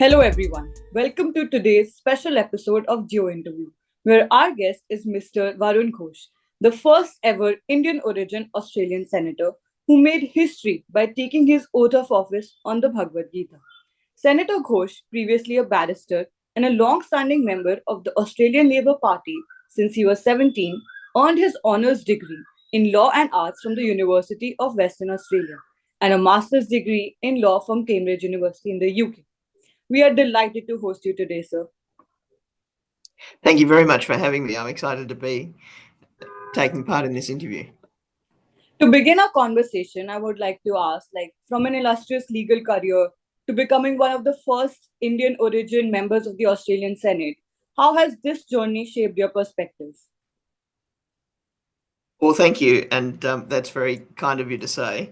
Hello, everyone. Welcome to today's special episode of GeoInterview, where our guest is Mr. Varun Ghosh, the first ever Indian origin Australian senator who made history by taking his oath of office on the Bhagavad Gita. Senator Ghosh, previously a barrister and a long standing member of the Australian Labour Party since he was 17, earned his honours degree in Law and Arts from the University of Western Australia and a master's degree in law from Cambridge University in the UK. We are delighted to host you today, sir. Thank you very much for having me. I'm excited to be taking part in this interview. To begin our conversation, I would like to ask, from an illustrious legal career to becoming one of the first Indian origin members of the Australian Senate, how has this journey shaped your perspectives? Well, thank you, and that's very kind of you to say.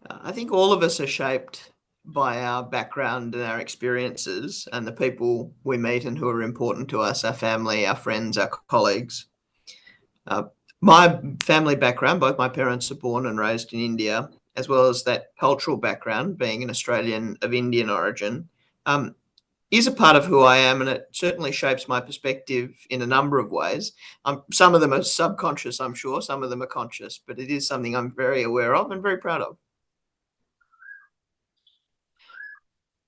I think all of us are shaped by our background and our experiences and the people we meet and who are important to us, our family, our friends, our colleagues. My family background, both my parents are born and raised in India, as well as that cultural background, being an Australian of Indian origin, is a part of who I am, and it certainly shapes my perspective in a number of ways. Some of them are subconscious, I'm sure, some of them are conscious, but it is something I'm very aware of and very proud of.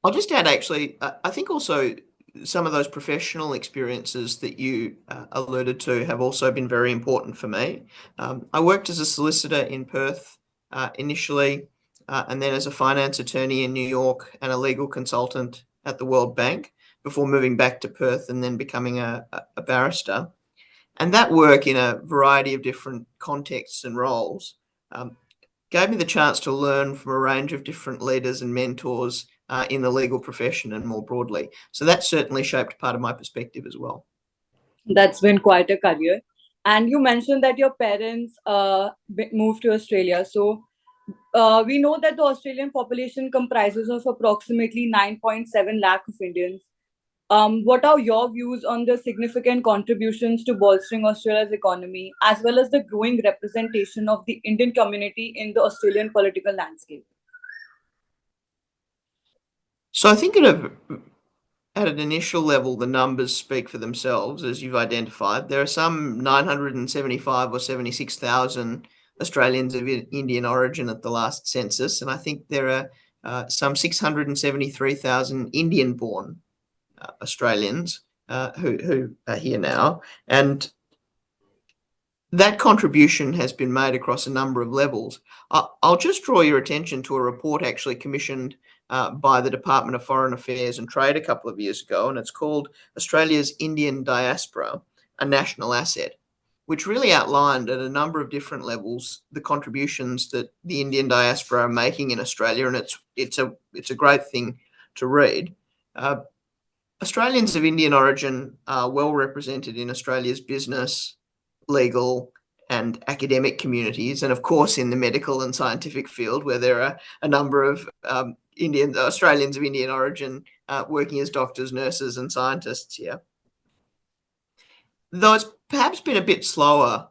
I'll just add, actually, I think also some of those professional experiences that you alluded to have also been very important for me. I worked as a solicitor in Perth initially, and then as a finance attorney in New York and a legal consultant at the World Bank before moving back to Perth and then becoming a barrister. And that work in a variety of different contexts and roles gave me the chance to learn from a range of different leaders and mentors in the legal profession and more broadly. So that certainly shaped part of my perspective as well. That's been quite a career. And you mentioned that your parents moved to Australia. So we know that the Australian population comprises of approximately 9.7 lakh of Indians. What are your views on the significant contributions to bolstering Australia's economy, as well as the growing representation of the Indian community in the Australian political landscape? So I think at an initial level, the numbers speak for themselves, as you've identified. There are some 975 or 76,000 Australians of Indian origin at the last census, and I think there are some 673,000 Indian-born Australians who are here now. And that contribution has been made across a number of levels. I'll just draw your attention to a report actually commissioned by the Department of Foreign Affairs and Trade a couple of years ago, and it's called Australia's Indian Diaspora, a National Asset, which really outlined at a number of different levels the contributions that the Indian diaspora are making in Australia, and it's a great thing to read. Australians of Indian origin are well represented in Australia's business, legal and academic communities, and of course in the medical and scientific field, where there are a number of Australians of Indian origin working as doctors, nurses and scientists here. Though it's perhaps been a bit slower,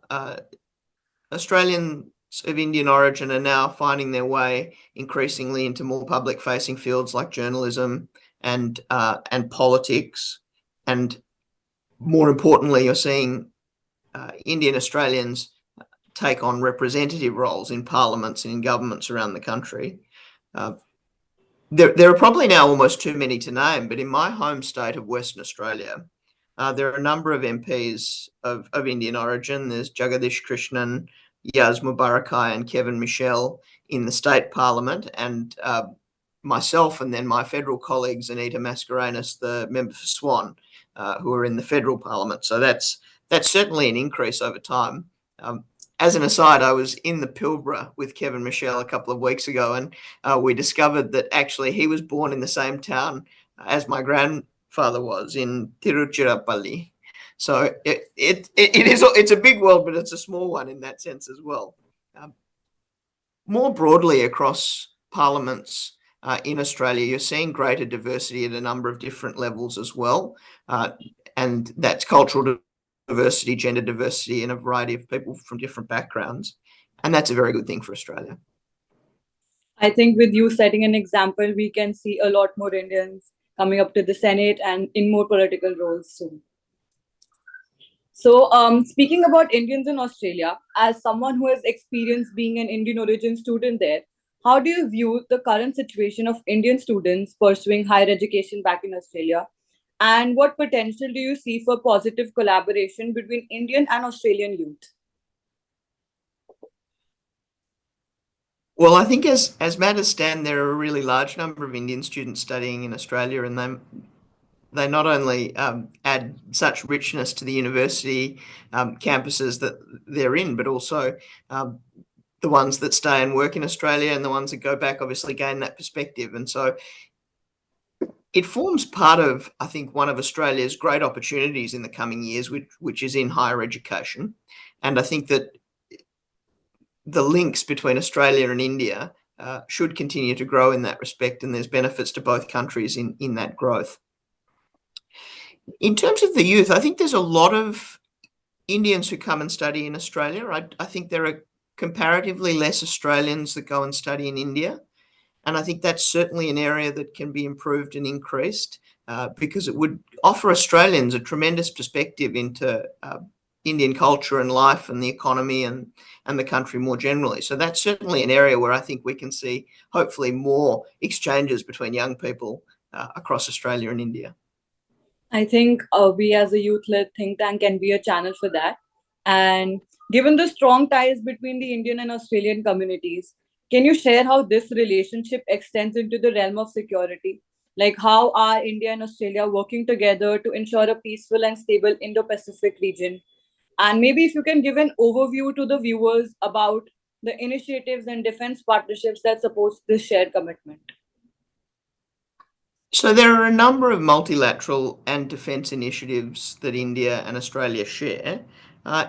Australians of Indian origin are now finding their way increasingly into more public-facing fields like journalism and politics, and more importantly, you're seeing Indian Australians take on representative roles in parliaments and in governments around the country. There are probably now almost too many to name, but in my home state of Western Australia, there are a number of MPs of Indian origin. There's Jagadish Krishnan, Yaz Mubarakai and Kevin Michelle in the state parliament, and myself and then my federal colleagues, Anita Mascarenhas, the member for Swan, who are in the federal parliament. So that's certainly an increase over time. As an aside, I was in the Pilbara with Kevin Michelle a couple of weeks ago, and we discovered that actually he was born in the same town as my grandfather was, in Tiruchirappalli. So it's a big world, but it's a small one in that sense as well. More broadly across parliaments in Australia, you're seeing greater diversity at a number of different levels as well, and that's cultural diversity, gender diversity, and a variety of people from different backgrounds. And that's a very good thing for Australia. I think with you setting an example, we can see a lot more Indians coming up to the Senate and in more political roles soon. So, speaking about Indians in Australia, as someone who has experienced being an Indian origin student there, how do you view the current situation of Indian students pursuing higher education back in Australia? And what potential do you see for positive collaboration between Indian and Australian youth? Well, I think as matters stand, there are a really large number of Indian students studying in Australia, and they not only add such richness to the university campuses that they're in, but also the ones that stay and work in Australia and the ones that go back obviously gain that perspective. And so it forms part of, I think, one of Australia's great opportunities in the coming years, which is in higher education. And I think that the links between Australia and India should continue to grow in that respect, and there's benefits to both countries in that growth. In terms of the youth, I think there's a lot of Indians who come and study in Australia. I think there are comparatively less Australians that go and study in India. And I think that's certainly an area that can be improved and increased because it would offer Australians a tremendous perspective into Indian culture and life and the economy and the country more generally. So that's certainly an area where I think we can see hopefully more exchanges between young people across Australia and India. I think we as a youth led think tank can be a channel for that. And given the strong ties between the Indian and Australian communities, can you share how this relationship extends into the realm of security? Like, how are India and Australia working together to ensure a peaceful and stable Indo Pacific region? And maybe if you can give an overview to the viewers about the initiatives and defense partnerships that support this shared commitment. So there are a number of multilateral and defence initiatives that India and Australia share.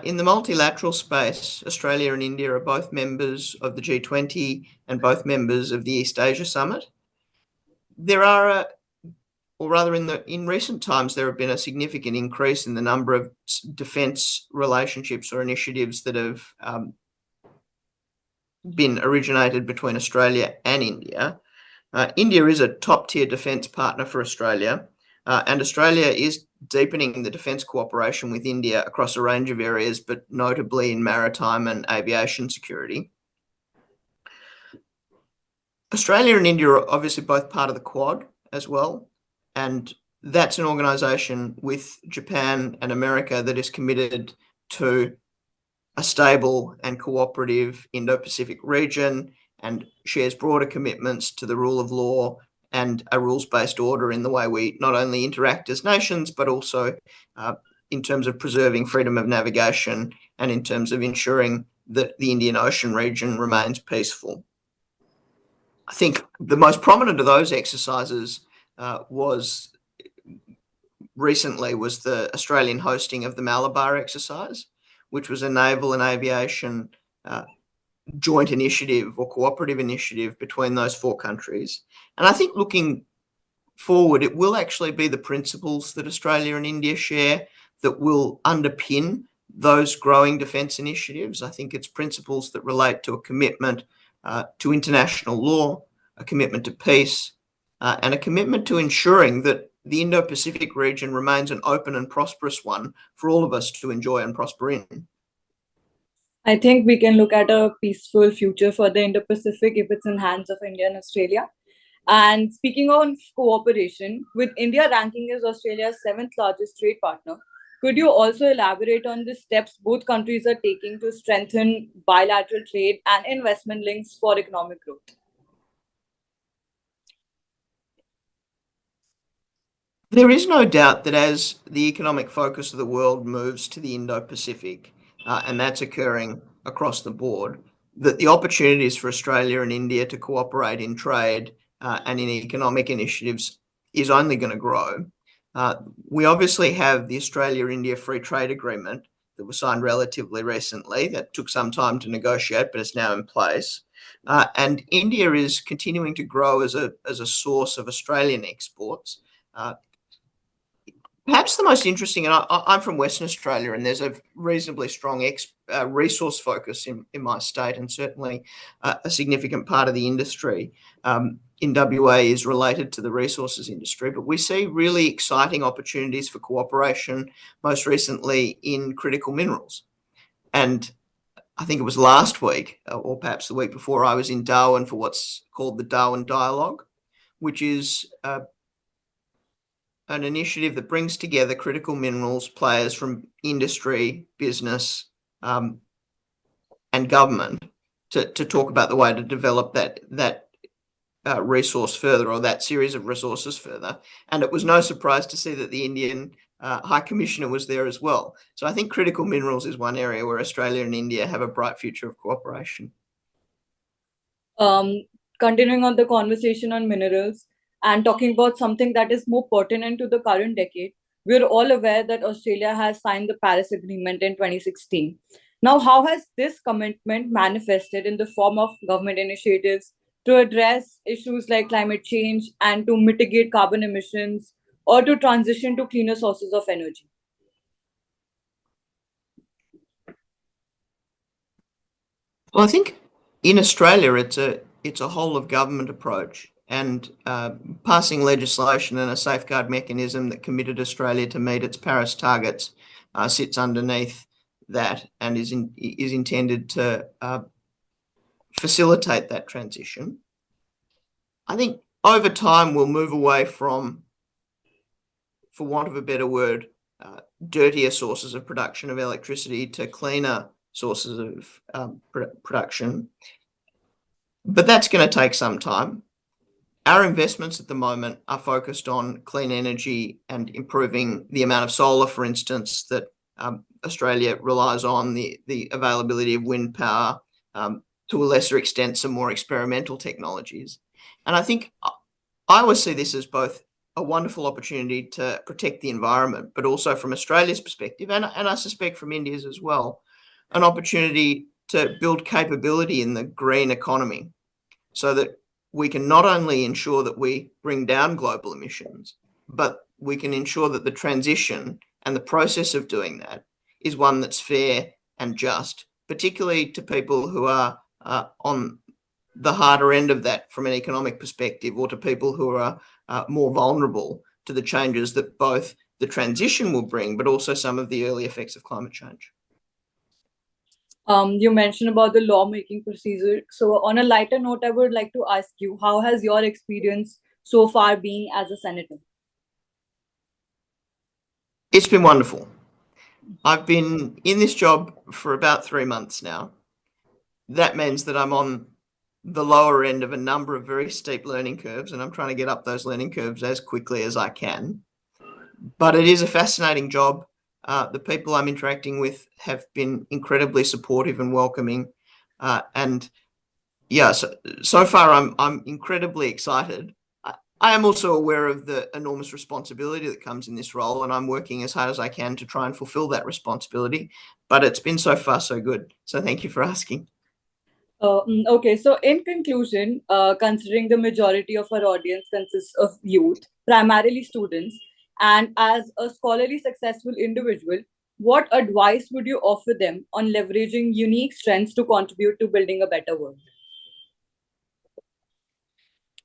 In the multilateral space, Australia and India are both members of the G20 and both members of the East Asia Summit. There are, or rather in recent times, there have been a significant increase in the number of defence relationships or initiatives that have been originated between Australia and India. India is a top-tier defence partner for Australia, and Australia is deepening the defence cooperation with India across a range of areas, but notably in maritime and aviation security. Australia and India are obviously both part of the Quad as well, and that's an organisation with Japan and America that is committed to a stable and cooperative Indo-Pacific region and shares broader commitments to the rule of law and a rules-based order in the way we not only interact as nations, but also in terms of preserving freedom of navigation and in terms of ensuring that the Indian Ocean region remains peaceful. I think the most prominent of those exercises was the Australian hosting of the Malabar exercise, which was a naval and aviation joint initiative or cooperative initiative between those four countries. And I think looking forward, it will actually be the principles that Australia and India share that will underpin those growing defence initiatives. I think it's principles that relate to a commitment to international law, a commitment to peace, and a commitment to ensuring that the Indo-Pacific region remains an open and prosperous one for all of us to enjoy and prosper in. I think we can look at a peaceful future for the Indo-Pacific if it's in hands of India and Australia. And speaking of cooperation, with India ranking as Australia's seventh largest trade partner, could you also elaborate on the steps both countries are taking to strengthen bilateral trade and investment links for economic growth? There is no doubt that as the economic focus of the world moves to the Indo-Pacific, and that's occurring across the board, that the opportunities for Australia and India to cooperate in trade and in economic initiatives is only going to grow. We obviously have the Australia-India Free Trade Agreement that was signed relatively recently. That took some time to negotiate, but it's now in place. And India is continuing to grow as a source of Australian exports. Perhaps the most interesting, and I'm from Western Australia, and there's a reasonably strong resource focus in my state, and certainly a significant part of the industry. in WA is related to the resources industry, but we see really exciting opportunities for cooperation, most recently in critical minerals. And I think it was last week, or perhaps the week before, I was in Darwin for what's called the Darwin Dialogue, which is an initiative that brings together critical minerals players from industry, business, and government to talk about the way to develop that resource further, or that series of resources further. And it was no surprise to see that the Indian High Commissioner was there as well. So I think critical minerals is one area where Australia and India have a bright future of cooperation. Um, Continuing on the conversation on minerals and talking about something that is more pertinent to the current decade, we're all aware that Australia has signed the Paris Agreement in 2016. Now, how has this commitment manifested in the form of government initiatives to address issues like climate change and to mitigate carbon emissions or to transition to cleaner sources of energy? Well, I think in Australia it's a whole of government approach, and passing legislation and a safeguard mechanism that committed Australia to meet its Paris targets sits underneath that and is intended to facilitate that transition. I think over time we'll move away from, for want of a better word, dirtier sources of production of electricity to cleaner sources of production. But that's going to take some time. Our investments at the moment are focused on clean energy and improving the amount of solar, for instance, that Australia relies on, the availability of wind power, to a lesser extent, some more experimental technologies. And I think I always see this as both a wonderful opportunity to protect the environment, but also from Australia's perspective, and I suspect from India's as well, an opportunity to build capability in the green economy so that we can not only ensure that we bring down global emissions, but we can ensure that the transition and the process of doing that is one that's fair and just, particularly to people who are on the harder end of that from an economic perspective, or to people who are more vulnerable to the changes that both the transition will bring, but also some of the early effects of climate change. You mentioned about the lawmaking procedure. So, on a lighter note, I would like to ask you, how has your experience so far been as a senator? It's been wonderful. I've been in this job for about 3 months now. That means that I'm on the lower end of a number of very steep learning curves, and I'm trying to get up those learning curves as quickly as I can. But it is a fascinating job. The people I'm interacting with have been incredibly supportive and welcoming, and yeah, so far I'm incredibly excited. I am also aware of the enormous responsibility that comes in this role, and I'm working as hard as I can to try and fulfill that responsibility. But it's been so far so good. So thank you for asking. Okay, so in conclusion, considering the majority of our audience consists of youth, primarily students, and as a scholarly successful individual, what advice would you offer them on leveraging unique strengths to contribute to building a better world?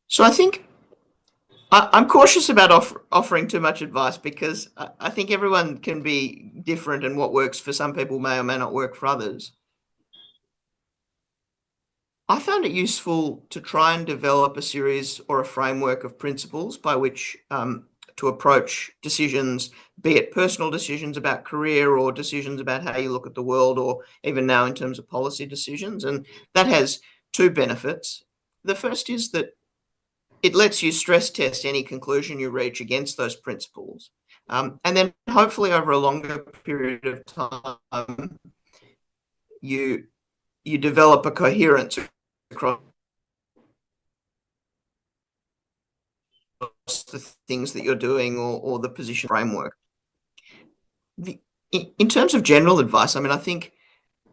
So I think I'm cautious about offering too much advice, because I think everyone can be different, and what works for some people may or may not work for others. I found it useful to try and develop a series or a framework of principles by which to approach decisions, be it personal decisions about career or decisions about how you look at the world, or even now in terms of policy decisions. And that has two benefits. The first is that it lets you stress test any conclusion you reach against those principles. And then hopefully over a longer period of time, you develop a coherence across the things that you're doing, or the position framework. In terms of general advice, I mean, I think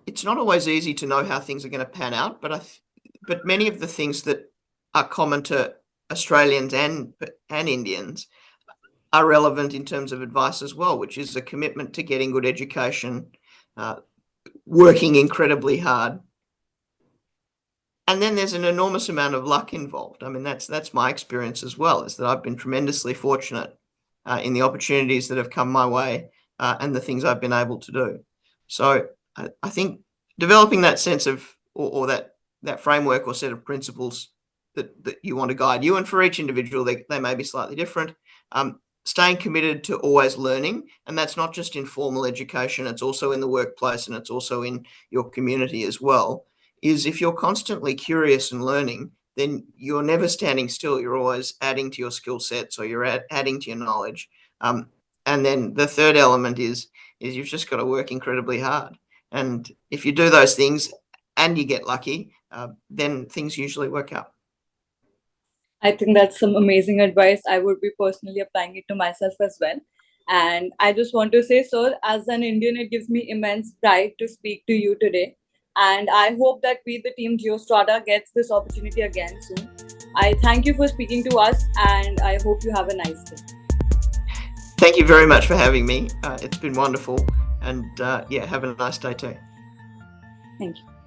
it's not always easy to know how things are going to pan out, but many of the things that are common to Australians and Indians are relevant in terms of advice as well, which is a commitment to getting good education, working incredibly hard, And then there's an enormous amount of luck involved. I mean, that's my experience as well, is that I've been tremendously fortunate in the opportunities that have come my way and the things I've been able to do. So I think developing that sense of, or that framework or set of principles that you want to guide you, and for each individual, they may be slightly different. Staying committed to always learning, and that's not just in formal education, it's also in the workplace and it's also in your community as well, is if you're constantly curious and learning, then you're never standing still. You're always adding to your skill sets, or you're adding to your knowledge. And then the third element is you've just got to work incredibly hard. And if you do those things and you get lucky, then things usually work out. I think that's some amazing advice. I would be personally applying it to myself as well. And I just want to say, sir, as an Indian, it gives me immense pride to speak to you today. And I hope that we, the team GeoStrata, gets this opportunity again soon. I thank you for speaking to us, and I hope you have a nice day. Thank you very much for having me. It's been wonderful. And yeah, have a nice day too. Thank you.